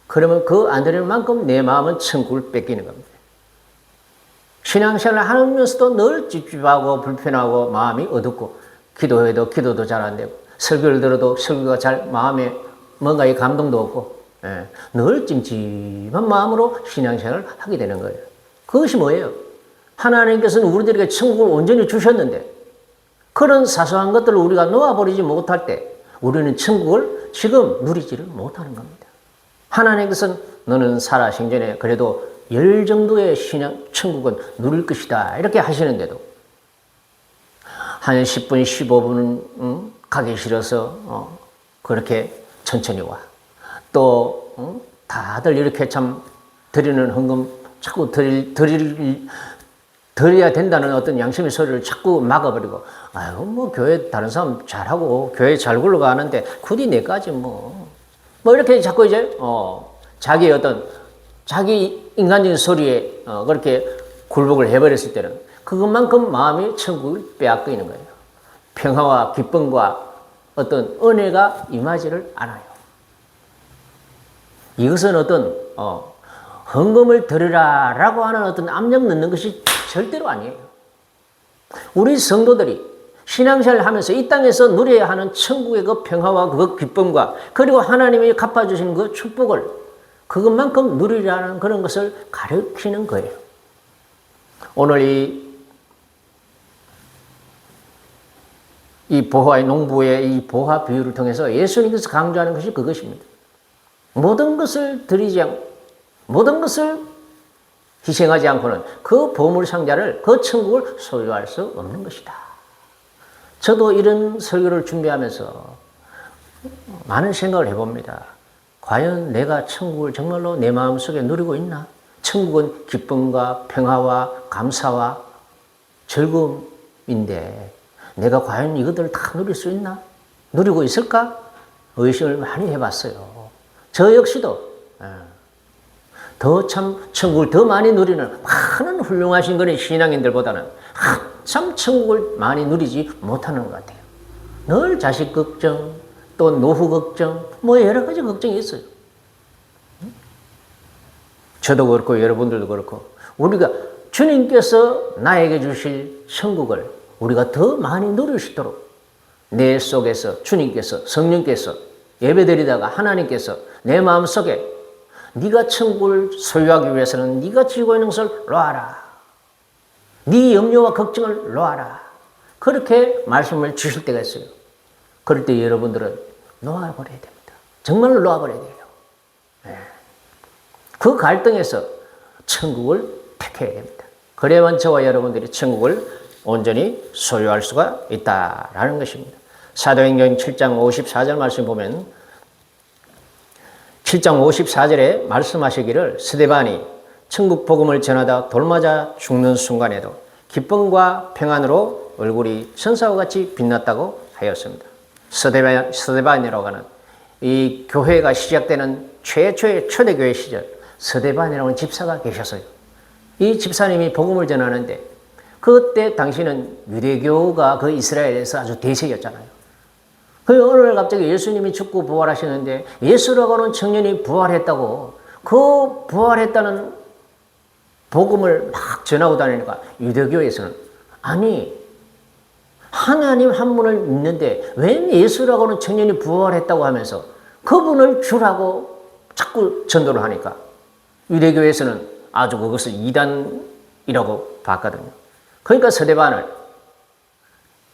그러면 그 안 드리는 만큼 내 마음은 천국을 뺏기는 겁니다. 신앙생활을 하면서도 늘 찝찝하고 불편하고 마음이 어둡고 기도해도 기도도 잘 안 되고 설교를 들어도 설교가 잘 마음에 뭔가 이 감동도 없고 늘 찜찜한 마음으로 신앙생활을 하게 되는 거예요. 그것이 뭐예요? 하나님께서는 우리들에게 천국을 온전히 주셨는데 그런 사소한 것들을 우리가 놓아버리지 못할 때 우리는 천국을 지금 누리지를 못하는 겁니다. 하나님께서는 너는 살아생전에 그래도 10 정도의 신앙 천국은 누릴 것이다 이렇게 하시는데도 한 10분 15분은 가기 싫어서 그렇게 천천히 와. 또 다들 이렇게 참 드리는 헌금 자꾸 드려야 된다는 어떤 양심의 소리를 자꾸 막아버리고 아유 뭐 교회 다른 사람 잘하고 교회 잘 굴러가는데 굳이 내까지 뭐 이렇게 자꾸 이제 자기 어떤 자기 인간적인 소리에 그렇게 굴복을 해버렸을 때는 그것만큼 마음이 천국을 빼앗기는 거예요. 평화와 기쁨과 어떤 은혜가 임하지를 않아요. 이것은 어떤 헌금을 드리라라고 하는 어떤 압력 넣는 것이 절대로 아니에요. 우리 성도들이 신앙생활을 하면서 이 땅에서 누려야 하는 천국의 그 평화와 그 기쁨과 그리고 하나님이 갚아주시는 그 축복을 그것만큼 누리라는 그런 것을 가르치는 거예요. 오늘 이 보화의 농부의 이 보화 비유를 통해서 예수님께서 강조하는 것이 그것입니다. 모든 것을 모든 것을 희생하지 않고는 그 보물 상자를 그 천국을 소유할 수 없는 것이다. 저도 이런 설교를 준비하면서 많은 생각을 해봅니다. 과연 내가 천국을 정말로 내 마음속에 누리고 있나? 천국은 기쁨과 평화와 감사와 즐거움인데 내가 과연 이것들을 다 누릴 수 있나? 누리고 있을까? 의심을 많이 해봤어요. 저 역시도 더 참 천국을 더 많이 누리는 많은 훌륭하신 그런 신앙인들보다는 한참 천국을 많이 누리지 못하는 것 같아요. 늘 자식 걱정, 또 노후 걱정, 뭐 여러 가지 걱정이 있어요. 저도 그렇고 여러분들도 그렇고 우리가 주님께서 나에게 주실 천국을 우리가 더 많이 누리시도록 내 속에서 주님께서 성령께서 예배드리다가 하나님께서 내 마음속에 네가 천국을 소유하기 위해서는 네가 지고 있는 것을 놓아라. 네 염려와 걱정을 놓아라. 그렇게 말씀을 주실 때가 있어요. 그럴 때 여러분들은 놓아버려야 됩니다. 정말로 놓아버려야 돼요. 그 갈등에서 천국을 택해야 됩니다. 그래야만 저와 여러분들이 천국을 온전히 소유할 수가 있다라는 것입니다. 사도행전 7장 54절 말씀 보면 7장 54절에 말씀하시기를 스데반이 천국 복음을 전하다 돌맞아 죽는 순간에도 기쁨과 평안으로 얼굴이 천사와 같이 빛났다고 하였습니다. 스데반이라고 하는 이 교회가 시작되는 최초의 초대교회 시절 스데반이라고 하는 집사가 계셨어요. 이 집사님이 복음을 전하는데 그때 당시는 유대교가 그 이스라엘에서 아주 대세였잖아요. 그 어느 날 갑자기 예수님이 죽고 부활하시는데 예수라고 하는 청년이 부활했다고 그 부활했다는 복음을 막 전하고 다니니까 유대교에서는 아니 하나님 한 분을 믿는데 왜 예수라고 하는 청년이 부활했다고 하면서 그분을 주라고 자꾸 전도를 하니까 유대교에서는 아주 그것을 이단이라고 봤거든요. 그러니까 스데반을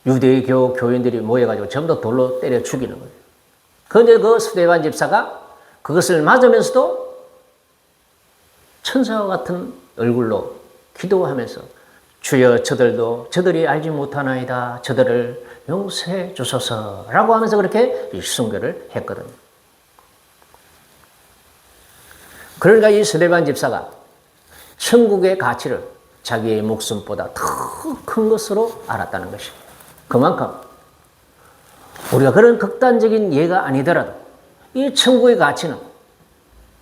유대교 교인들이 모여가지고 전부 다 돌로 때려 죽이는 거예요. 그런데 그 스데반 집사가 그것을 맞으면서도 천사와 같은 얼굴로 기도하면서 주여 저들이 알지 못하나이다. 저들을 용서해 주소서라고 하면서 그렇게 순교를 했거든요. 그러니까 이 스데반 집사가 천국의 가치를 자기의 목숨보다 더 큰 것으로 알았다는 것입니다. 그만큼 우리가 그런 극단적인 예가 아니더라도 이 천국의 가치는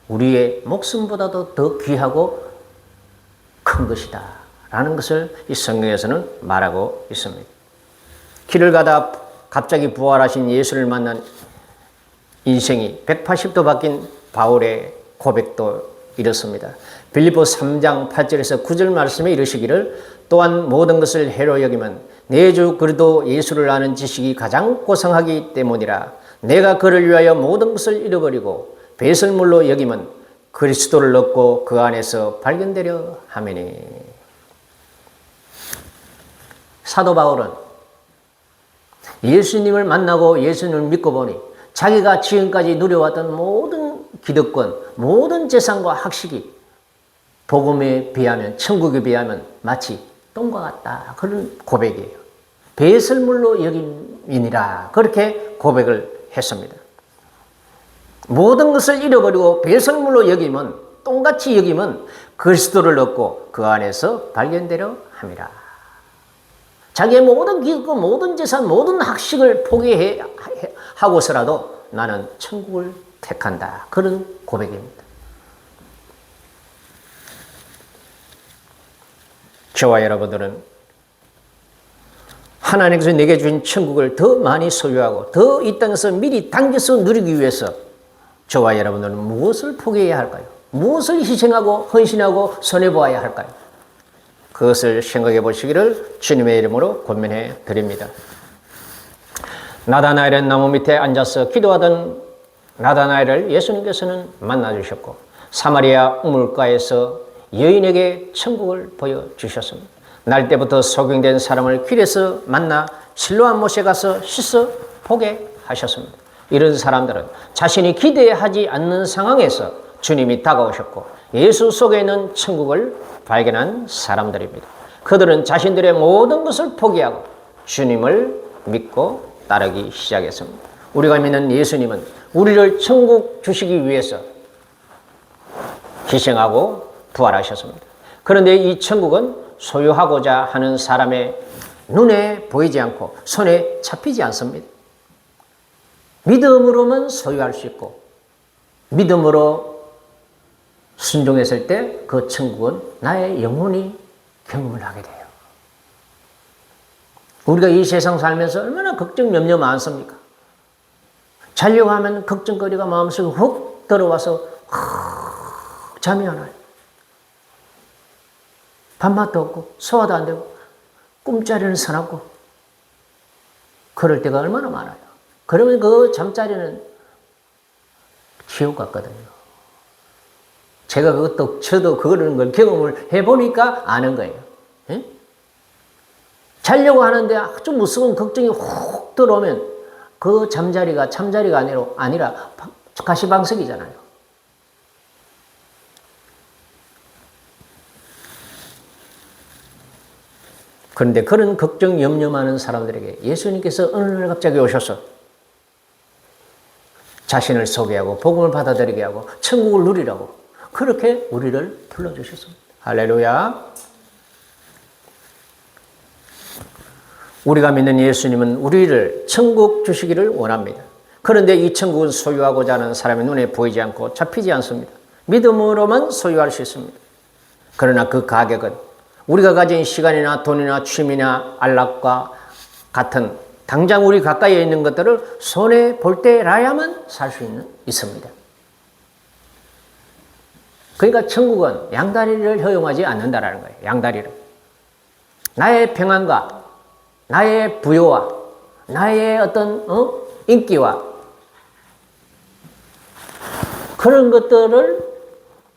우리의 목숨보다도 더 귀하고 큰 것이다 라는 것을 이 성경에서는 말하고 있습니다. 길을 가다 갑자기 부활하신 예수를 만난 인생이 180도 바뀐 바울의 고백도 이렇습니다. 빌립보 3장 8절에서 9절 말씀에 이르시기를 또한 모든 것을 해로 여기면 내 주 그리스도 예수를 아는 지식이 가장 고상하기 때문이라. 내가 그를 위하여 모든 것을 잃어버리고 배설물로 여기면 그리스도를 얻고 그 안에서 발견되려 하매니. 사도 바울은 예수님을 만나고 예수님을 믿고 보니 자기가 지금까지 누려왔던 모든 기득권, 모든 재산과 학식이 복음에 비하면, 천국에 비하면 마치 똥과 같다. 그런 고백이에요. 배설물로 여김이니라. 그렇게 고백을 했습니다. 모든 것을 잃어버리고 배설물로 여기면, 똥같이 여기면 그리스도를 얻고 그 안에서 발견되려 함이라. 자기의 모든 기득권, 모든 재산, 모든 학식을 포기하고서라도 나는 천국을 택한다. 그런 고백입니다. 저와 여러분들은 하나님께서 내게 주신 천국을 더 많이 소유하고 더 이 땅에서 미리 당겨서 누리기 위해서 저와 여러분들은 무엇을 포기해야 할까요? 무엇을 희생하고 헌신하고 손해보아야 할까요? 그것을 생각해 보시기를 주님의 이름으로 권면해 드립니다. 나다나엘은 나무 밑에 앉아서 기도하던 나다나엘을 예수님께서는 만나주셨고 사마리아 우물가에서 여인에게 천국을 보여주셨습니다. 날 때부터 소경된 사람을 길에서 만나 실로암 못에 가서 씻어 보게 하셨습니다. 이런 사람들은 자신이 기대하지 않는 상황에서 주님이 다가오셨고 예수 속에 있는 천국을 발견한 사람들입니다. 그들은 자신들의 모든 것을 포기하고 주님을 믿고 따르기 시작했습니다. 우리가 믿는 예수님은 우리를 천국 주시기 위해서 희생하고 부활하셨습니다. 그런데 이 천국은 소유하고자 하는 사람의 눈에 보이지 않고 손에 잡히지 않습니다. 믿음으로만 소유할 수 있고 믿음으로 순종했을 때 그 천국은 나의 영혼이 경험을 하게 돼요. 우리가 이 세상 살면서 얼마나 걱정 염려 많습니까? 자려고 하면 걱정거리가 마음속에 훅 들어와서 잠이 안 와요. 밥맛도 없고 소화도 안 되고 꿈자리는 서럽고 그럴 때가 얼마나 많아요. 그러면 그 잠자리는 지옥 같거든요. 제가 저도 그런 걸 경험을 해보니까 아는 거예요. 에? 자려고 하는데 아주 무서운 걱정이 훅 들어오면 그 잠자리가 잠자리가 아니라 가시방석이잖아요. 그런데 그런 걱정, 염려 많은 사람들에게 예수님께서 어느 날 갑자기 오셔서 자신을 소개하고 복음을 받아들이게 하고 천국을 누리라고 그렇게 우리를 불러주셨습니다. 할렐루야. 우리가 믿는 예수님은 우리를 천국 주시기를 원합니다. 그런데 이 천국은 소유하고자 하는 사람의 눈에 보이지 않고 잡히지 않습니다. 믿음으로만 소유할 수 있습니다. 그러나 그 가격은 우리가 가진 시간이나 돈이나 취미나 안락과 같은 당장 우리 가까이에 있는 것들을 손에 볼 때라야만 살 수 있습니다. 그러니까 천국은 양다리를 허용하지 않는다라는 거예요. 양다리를. 나의 평안과 나의 부여와 나의 어떤 인기와 그런 것들을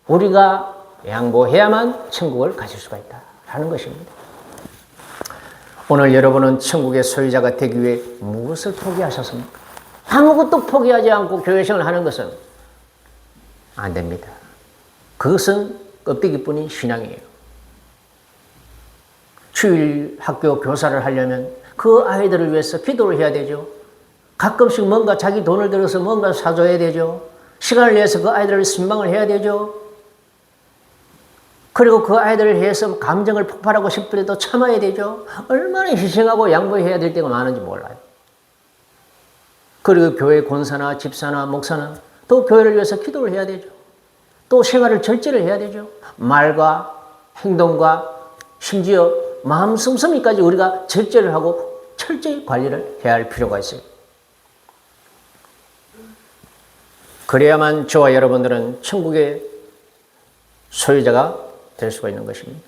우리가 양보해야만 천국을 가질 수가 있다라는 것입니다. 오늘 여러분은 천국의 소유자가 되기 위해 무엇을 포기하셨습니까? 아무것도 포기하지 않고 교회 생활을 하는 것은 안 됩니다. 그것은 껍데기뿐인 신앙이에요. 주일 학교 교사를 하려면 그 아이들을 위해서 기도를 해야 되죠. 가끔씩 뭔가 자기 돈을 들여서 뭔가 사줘야 되죠. 시간을 내서 그 아이들을 신방을 해야 되죠. 그리고 그 아이들을 위해서 감정을 폭발하고 싶더라도 참아야 되죠. 얼마나 희생하고 양보해야 될 때가 많은지 몰라요. 그리고 교회 권사나 집사나 목사는 또 교회를 위해서 기도를 해야 되죠. 또 생활을 절제를 해야 되죠. 말과 행동과 심지어 마음 씀씀이까지 우리가 절제를 하고 철저히 관리를 해야 할 필요가 있어요. 그래야만 저와 여러분들은 천국에 소유자가 될 수가 있는 것입니다.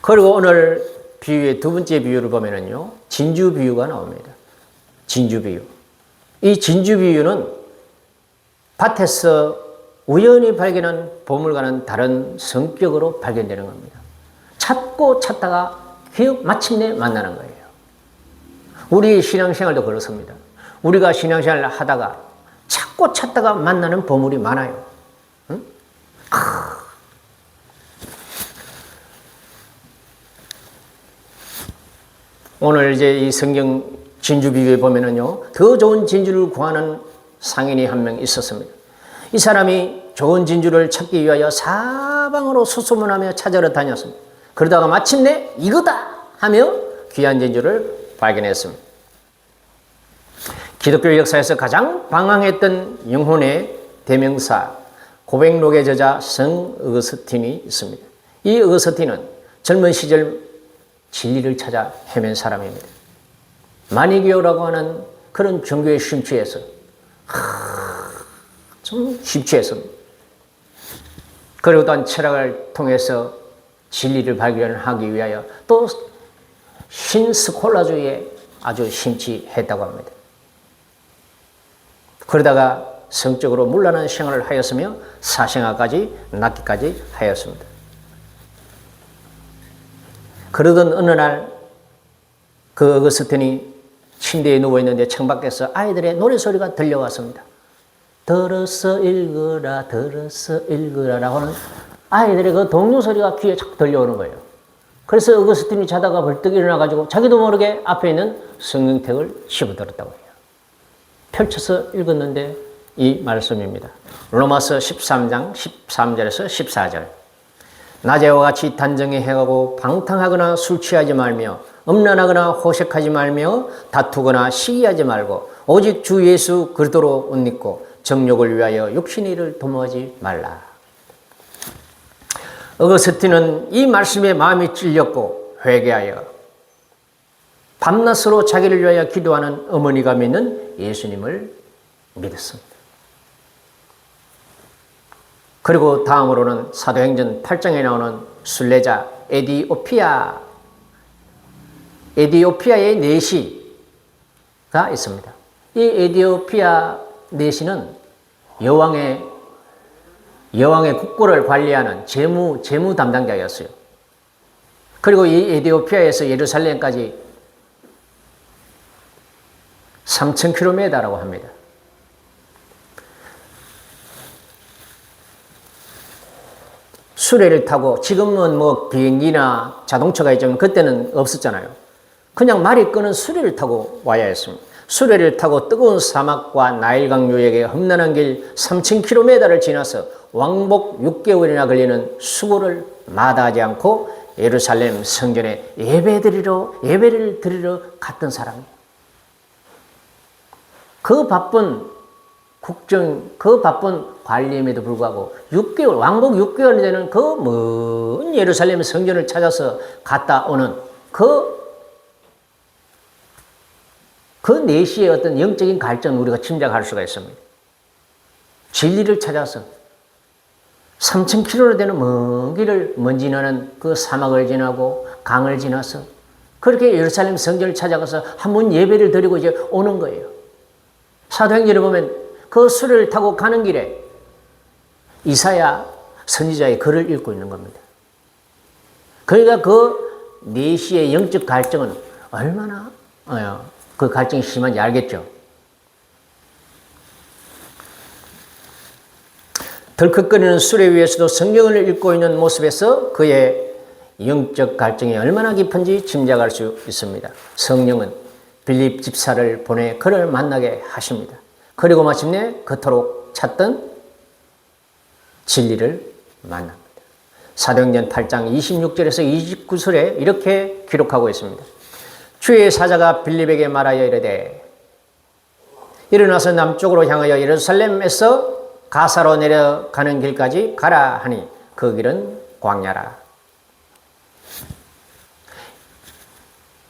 그리고 오늘 비유의 두 번째 비유를 보면은요, 진주 비유가 나옵니다. 진주 비유. 이 진주 비유는 밭에서 우연히 발견한 보물과는 다른 성격으로 발견되는 겁니다. 찾고 찾다가 마침내 만나는 거예요. 우리 신앙생활도 그렇습니다. 우리가 신앙생활을 하다가 찾고 찾다가 만나는 보물이 많아요. 응? 오늘 이제 이 성경 진주 비유에 보면은요, 더 좋은 진주를 구하는 상인이 한 명 있었습니다. 이 사람이 좋은 진주를 찾기 위하여 사방으로 수소문하며 찾으러 다녔습니다. 그러다가 마침내 이거다 하며 귀한 진주를 발견했습니다. 기독교 역사에서 가장 방황했던 영혼의 대명사, 고백록의 저자 성 어거스틴이 있습니다. 이 어거스틴은 젊은 시절 진리를 찾아 헤맨 사람입니다. 마니교라고 하는 그런 종교에 심취해서 좀 심취했습니다. 그리고 또한 철학을 통해서 진리를 발견하기 위하여 또 신스콜라주의에 아주 심취했다고 합니다. 그러다가 성적으로 문란한 생활을 하였으며 사생아까지 낳기까지 하였습니다. 그러던 어느 날 그 어거스틴이 침대에 누워있는데 창밖에서 아이들의 노래소리가 들려왔습니다. 들어서 읽으라 들어서 읽으라 라고 하는 아이들의 그 동요소리가 귀에 자꾸 들려오는 거예요. 그래서 어거스틴이 자다가 벌떡 일어나가지고 자기도 모르게 앞에 있는 성경책을 집어들었다고 해요. 펼쳐서 읽었는데 이 말씀입니다. 로마서 13장 13절에서 14절. 낮에와 같이 단정히 행하고 방탕하거나 술 취하지 말며 음란하거나 호색하지 말며 다투거나 시기하지 말고 오직 주 예수 그리스도로 옷 입고 정욕을 위하여 육신의 일을 도모하지 말라. 어거스틴은 이 말씀에 마음이 찔렸고 회개하여 밤낮으로 자기를 위하여 기도하는 어머니가 믿는 예수님을 믿었습니다. 그리고 다음으로는 사도행전 8장에 나오는 순례자 에디오피아의 내시가 있습니다. 이 에디오피아 내시는 여왕의 국고를 관리하는 재무 담당자였어요. 그리고 이 에디오피아에서 예루살렘까지 3,000km라고 합니다. 수레를 타고, 지금은 뭐 비행기나 자동차가 있지만 그때는 없었잖아요. 그냥 말이 끄는 수레를 타고 와야 했습니다. 수레를 타고 뜨거운 사막과 나일강 요역의 험난한 길 3,000km를 지나서 왕복 6개월이나 걸리는 수고를 마다하지 않고 예루살렘 성전에 예배를 드리러 갔던 사람이에요. 그 바쁜 관리임에도 불구하고 6개월, 왕복 6개월이 되는 그 먼 예루살렘 성전을 찾아서 갔다 오는 그 내시의 어떤 영적인 갈증을 우리가 짐작할 수가 있습니다. 진리를 찾아서 3,000km나 되는 먼 길을 지나는 그 사막을 지나고 강을 지나서 그렇게 예루살렘 성전을 찾아가서 한 번 예배를 드리고 이제 오는 거예요. 사도행전을 보면 그 수레를 타고 가는 길에 이사야 선지자의 글을 읽고 있는 겁니다. 그러니까 그 내시의 영적 갈증은 얼마나 그 갈증이 심한지 알겠죠. 덜컥거리는 수레 위에서도 성경을 읽고 있는 모습에서 그의 영적 갈증이 얼마나 깊은지 짐작할 수 있습니다. 성령은 빌립 집사를 보내 그를 만나게 하십니다. 그리고 마침내 그토록 찾던 진리를 만납니다. 사도행전 8장 26절에서 29절에 이렇게 기록하고 있습니다. 주의 사자가 빌립에게 말하여 이르되 일어나서 남쪽으로 향하여 예루살렘에서 가사로 내려가는 길까지 가라 하니 그 길은 광야라.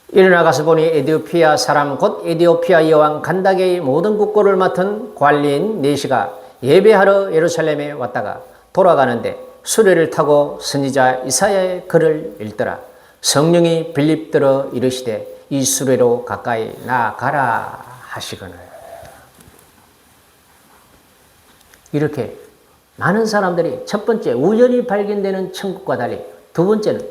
일어나가서 보니 에디오피아 사람 곧 에디오피아 여왕 간다게의 모든 국고를 맡은 관리인 내시가 예배하러 예루살렘에 왔다가 돌아가는데 수레를 타고 선지자 이사야의 글을 읽더라. 성령이 빌립들어 이르시되 이 수레로 가까이 나가라 하시거늘. 이렇게 많은 사람들이 첫 번째 우연히 발견되는 천국과 달리 두 번째는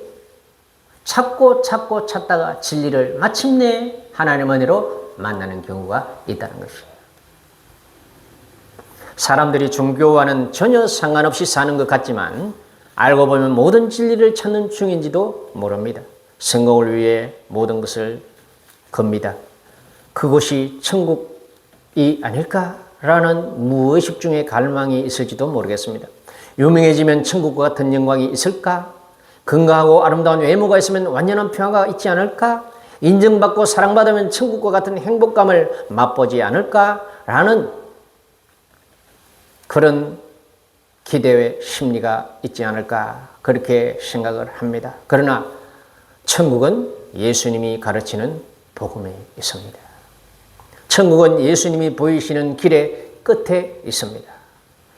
찾고 찾다가 진리를 마침내 하나님 은혜로 만나는 경우가 있다는 것이에요. 사람들이 종교와는 전혀 상관없이 사는 것 같지만 알고 보면 모든 진리를 찾는 중인지도 모릅니다. 성공을 위해 모든 것을 겁니다. 그곳이 천국이 아닐까라는 무의식 중에 갈망이 있을지도 모르겠습니다. 유명해지면 천국과 같은 영광이 있을까? 건강하고 아름다운 외모가 있으면 완전한 평화가 있지 않을까? 인정받고 사랑받으면 천국과 같은 행복감을 맛보지 않을까라는 그런 기대의 심리가 있지 않을까 그렇게 생각을 합니다. 그러나 천국은 예수님이 가르치는 복음에 있습니다. 천국은 예수님이 보이시는 길의 끝에 있습니다.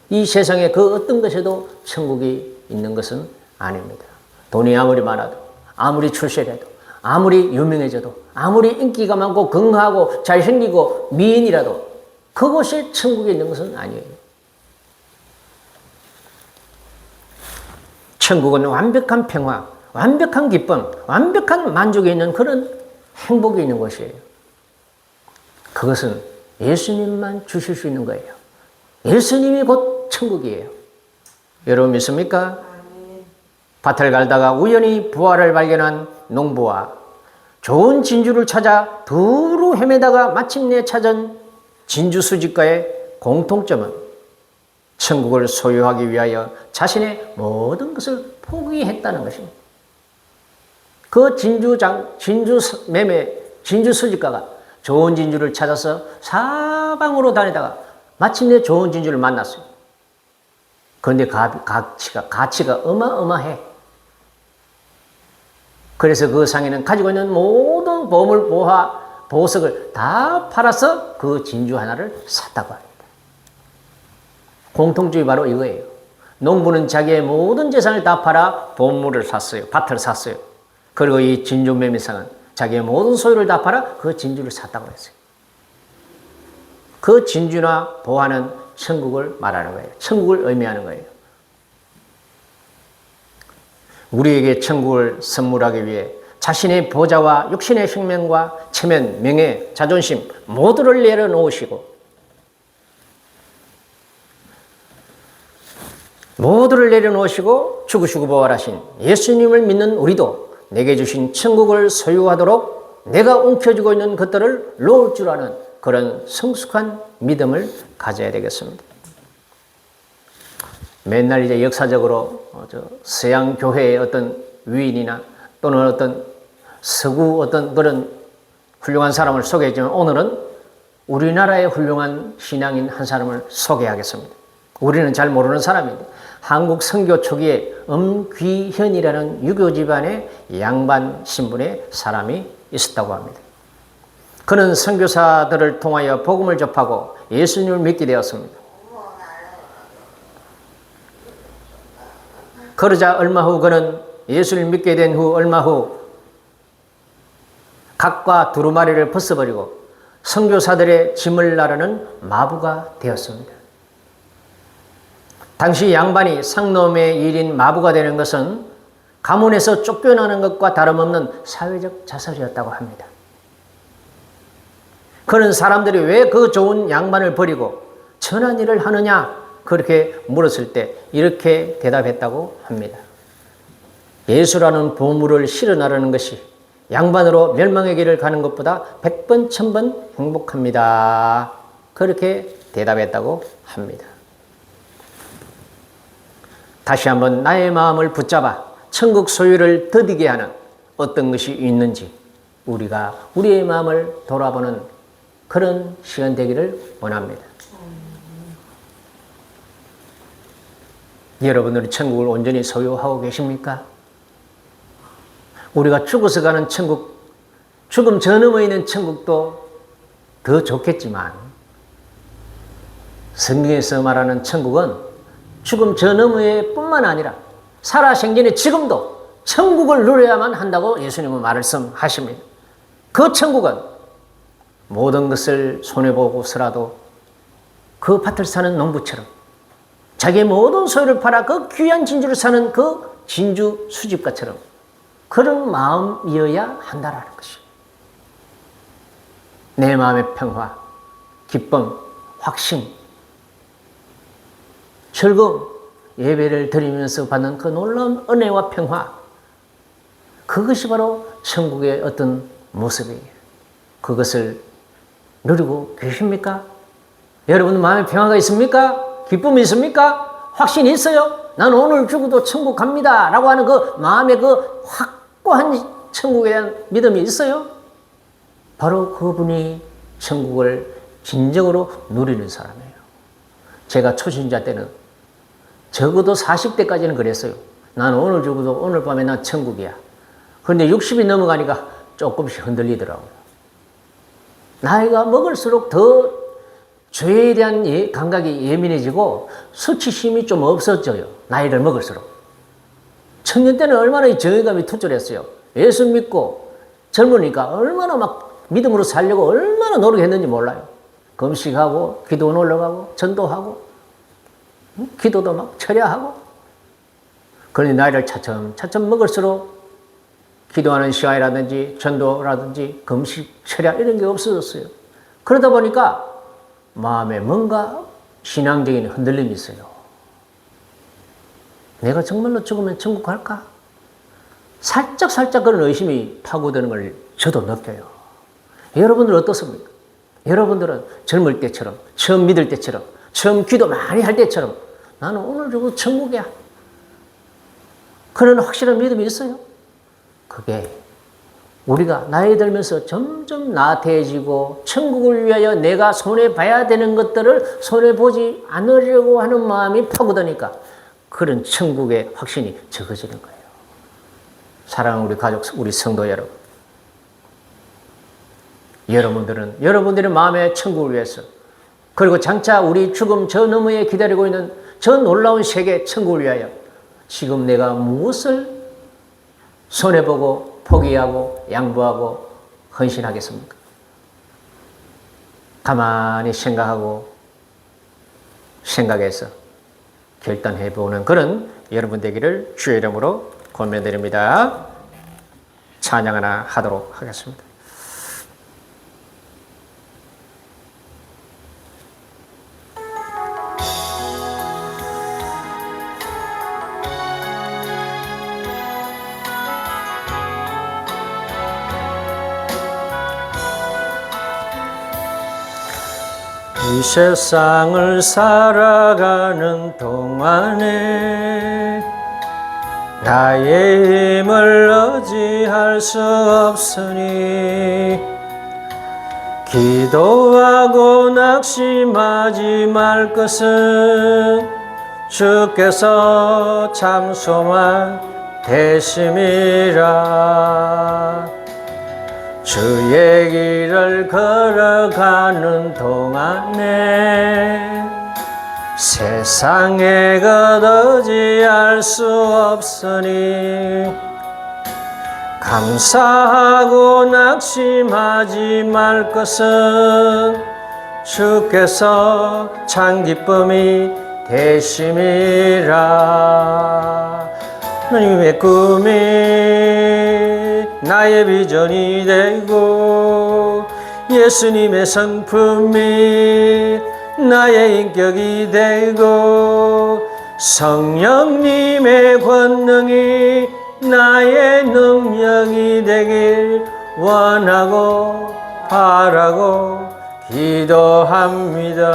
이 세상에 그 어떤 것에도 천국이 있는 것은 아닙니다. 돈이 아무리 많아도, 아무리 출세해도, 아무리 유명해져도, 아무리 인기가 많고 건강하고 잘생기고 미인이라도 그곳에 천국이 있는 것은 아니에요. 천국은 완벽한 평화, 완벽한 기쁨, 완벽한 만족이 있는 그런 행복이 있는 곳이에요. 그것은 예수님만 주실 수 있는 거예요. 예수님이 곧 천국이에요. 여러분 믿습니까? 밭을 갈다가 우연히 부화를 발견한 농부와 좋은 진주를 찾아 두루 헤매다가 마침내 찾은 진주 수집가의 공통점은 천국을 소유하기 위하여 자신의 모든 것을 포기했다는 것입니다. 그 진주 수집가가 좋은 진주를 찾아서 사방으로 다니다가 마침내 좋은 진주를 만났어요. 그런데 가치가 어마어마해. 그래서 그 상인은 가지고 있는 모든 보물, 보석을 다 팔아서 그 진주 하나를 샀다고 합니다. 공통점이 바로 이거예요. 농부는 자기의 모든 재산을 다 팔아 보물을 샀어요. 밭을 샀어요. 그리고 이 진주 매매상은 자기의 모든 소유를 다 팔아 그 진주를 샀다고 했어요. 그 진주나 보화는 천국을 말하는 거예요. 천국을 의미하는 거예요. 우리에게 천국을 선물하기 위해 자신의 보좌와 육신의 생명과 체면, 명예, 자존심 모두를 내려놓으시고 죽으시고 부활하신 예수님을 믿는 우리도 내게 주신 천국을 소유하도록 내가 움켜쥐고 있는 것들을 놓을 줄 아는 그런 성숙한 믿음을 가져야 되겠습니다. 맨날 이제 역사적으로 서양 교회의 어떤 위인이나 또는 어떤 서구 어떤 그런 훌륭한 사람을 소개했지만 오늘은 우리나라의 훌륭한 신앙인 한 사람을 소개하겠습니다. 우리는 잘 모르는 사람인데 한국 선교 초기에 엄귀현이라는 유교 집안의 양반 신분의 사람이 있었다고 합니다. 그는 선교사들을 통하여 복음을 접하고 예수님을 믿게 되었습니다. 그러자 얼마 후 그는 예수를 믿게 된 후 얼마 후 각과 두루마리를 벗어버리고 선교사들의 짐을 나르는 마부가 되었습니다. 당시 양반이 상놈의 일인 마부가 되는 것은 가문에서 쫓겨나는 것과 다름없는 사회적 자살이었다고 합니다. 그는 사람들이 왜 그 좋은 양반을 버리고 천한 일을 하느냐 그렇게 물었을 때 이렇게 대답했다고 합니다. 예수라는 보물을 실어 나르는 것이 양반으로 멸망의 길을 가는 것보다 100번, 1000번 행복합니다. 그렇게 대답했다고 합니다. 다시 한번 나의 마음을 붙잡아 천국 소유를 더디게 하는 어떤 것이 있는지 우리가 우리의 마음을 돌아보는 그런 시간 되기를 원합니다. 여러분들이 천국을 온전히 소유하고 계십니까? 우리가 죽어서 가는 천국, 죽음 전음에 있는 천국도 더 좋겠지만 성경에서 말하는 천국은 죽음 저 너머에 뿐만 아니라 살아생전에 지금도 천국을 누려야만 한다고 예수님은 말씀하십니다. 그 천국은 모든 것을 손해보고서라도 그 밭을 사는 농부처럼 자기의 모든 소유를 팔아 그 귀한 진주를 사는 그 진주 수집가처럼 그런 마음이어야 한다라는 것이에요. 내 마음의 평화, 기쁨, 확신, 즐거움, 예배를 드리면서 받는 그 놀라운 은혜와 평화, 그것이 바로 천국의 어떤 모습이에요. 그것을 누리고 계십니까? 여러분 마음에 평화가 있습니까? 기쁨이 있습니까? 확신이 있어요? 나는 오늘 죽어도 천국 갑니다 라고 하는 그 마음의 그 확고한 천국에 대한 믿음이 있어요? 바로 그분이 천국을 진정으로 누리는 사람이에요. 제가 초신자 때는 적어도 40대까지는 그랬어요. 나는 오늘 죽어도 오늘 밤에 난 천국이야. 그런데 60이 넘어가니까 조금씩 흔들리더라고요. 나이가 먹을수록 더 죄에 대한 감각이 예민해지고 수치심이 좀 없어져요. 나이를 먹을수록. 청년 때는 얼마나 정의감이 투철했어요. 예수 믿고 젊으니까 얼마나 막 믿음으로 살려고 얼마나 노력했는지 몰라요. 금식하고 기도 올라가고 전도하고 기도도 막 철야하고. 그런데 나이를 차츰 먹을수록 기도하는 시간이라든지 전도라든지 금식 철야 이런 게 없어졌어요. 그러다 보니까 마음에 뭔가 신앙적인 흔들림이 있어요. 내가 정말로 죽으면 천국 갈까? 살짝 그런 의심이 파고드는 걸 저도 느껴요. 여러분들은 어떻습니까? 여러분들은 젊을 때처럼, 처음 믿을 때처럼, 처음 기도 많이 할 때처럼 나는 오늘 죽어도 천국이야. 그런 확실한 믿음이 있어요? 그게 우리가 나이 들면서 점점 나태해지고 천국을 위하여 내가 손해봐야 되는 것들을 손해보지 않으려고 하는 마음이 파고드니까 그런 천국의 확신이 적어지는 거예요. 사랑하는 우리 가족, 우리 성도 여러분. 여러분들의 마음의 천국을 위해서 그리고 장차 우리 죽음 저 너머에 기다리고 있는 저 놀라운 세계 천국을 위하여 지금 내가 무엇을 손해보고 포기하고 양보하고 헌신하겠습니까? 가만히 생각해서 결단해보는 그런 여러분 되기를 주의 이름으로 권면드립니다. 찬양 하나 하도록 하겠습니다. 이 세상을 살아가는 동안에 나의 힘을 의지할 수 없으니 기도하고 낙심하지 말 것은 주께서 참 소망 되심이라. 주의 길을 걸어가는 동안에 세상에 거두지할 수 없으니 감사하고 낙심하지 말 것은 주께서 참 기쁨이 되심이라. 하나님의 꿈이 나의 비전이 되고 예수님의 성품이 나의 인격이 되고 성령님의 권능이 나의 능력이 되길 원하고 바라고 기도합니다.